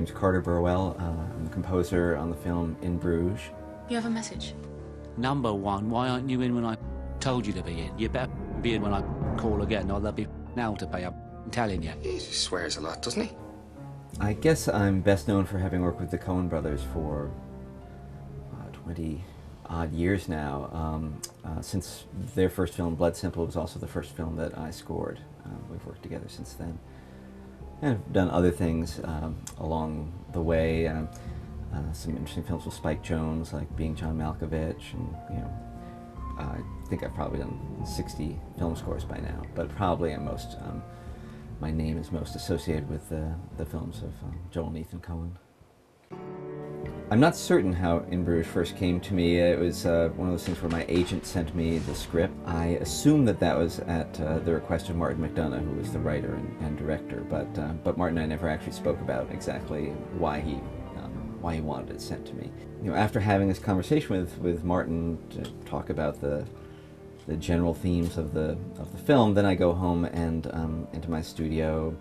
name's Carter Burwell. I'm the composer on the film In Bruges. You have a message? Number one, why aren't you in when I told you to be in? You better be in when I call again, or there'll be now to pay. I'm telling you. He swears a lot, doesn't he? I guess I'm best known for having worked with the Coen brothers for 20-odd years now. Since their first film, Blood Simple, was also the first film that I scored. We've worked together since then. And I've done other things along the way. Some interesting films with Spike Jonze, like Being John Malkovich, and I think I've probably done 60 film scores by now. But probably I'm most my name is most associated with the films of Joel and Ethan Coen. I'm not certain how In Bruges first came to me. It was one of those things where my agent sent me the script. I assumed that was at the request of Martin McDonagh, who was the writer and director, but Martin and I never actually spoke about exactly why he wanted it sent to me. After having this conversation with Martin to talk about the general themes of the film, then I go home and into my studio,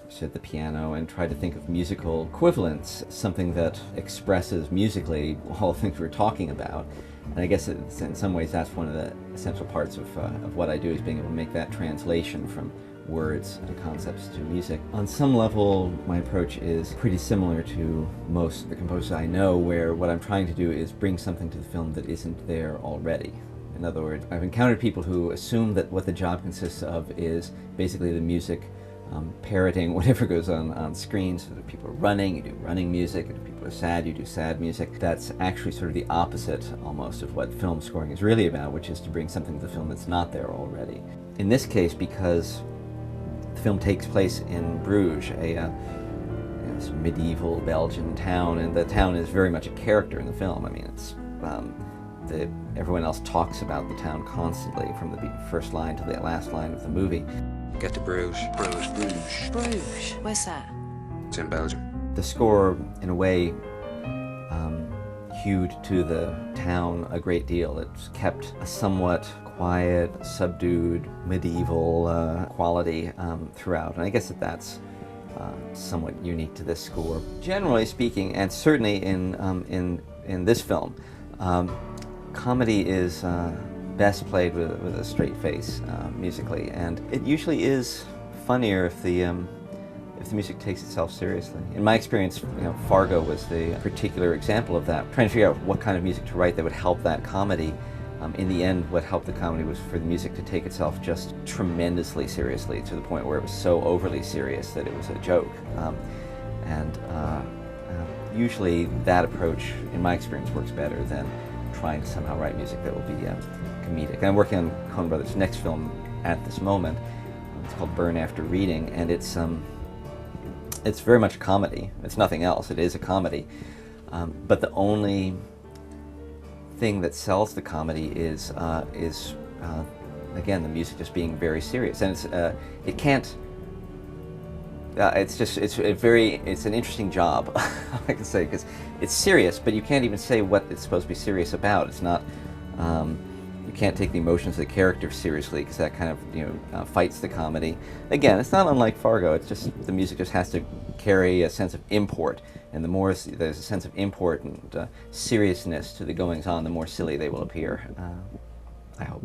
sit at the piano, and try to think of musical equivalents, something that expresses musically all the things we're talking about. And I guess in some ways that's one of the essential parts of what I do, is being able to make that translation from words and concepts to music. On some level, my approach is pretty similar to most of the composers I know, where what I'm trying to do is bring something to the film that isn't there already. In other words, I've encountered people who assume that what the job consists of is basically the music parroting whatever goes on screen. So that people are running, you do running music, and if people are sad, you do sad music. That's actually sort of the opposite almost of what film scoring is really about, which is to bring something to the film that's not there already. In this case, because the film takes place in Bruges, this medieval Belgian town, and the town is very much a character in the film. I mean, it's everyone else talks about the town constantly, from the first line to the last line of the movie. Get to Bruges. Bruges. Where's that? It's in Belgium. The score, in a way, hewed to the town a great deal. It's kept a somewhat quiet, subdued, medieval quality throughout, and I guess that's somewhat unique to this score. Generally speaking, and certainly in this film, comedy is best played with a straight face musically, and it usually is funnier if the music takes itself seriously. In my experience, Fargo was the particular example of that. Trying to figure out what kind of music to write that would help that comedy. In the end, what helped the comedy was for the music to take itself just tremendously seriously, to the point where it was so overly serious that it was a joke. Usually that approach, in my experience, works better than trying to somehow write music that will be comedic. And I'm working on Coen Brothers' next film at this moment. It's called Burn After Reading, and it's very much a comedy. It's nothing else. It is a comedy. But the only thing that sells the comedy is again, the music just being very serious. And it can't. It's an interesting job, I can say, because it's serious, but you can't even say what it's supposed to be serious about. It's not. You can't take the emotions of the character seriously, because that kind of fights the comedy. Again, it's not unlike Fargo. It's just the music just has to carry a sense of import, and the more there's a sense of import and seriousness to the goings on, the more silly they will appear. I hope.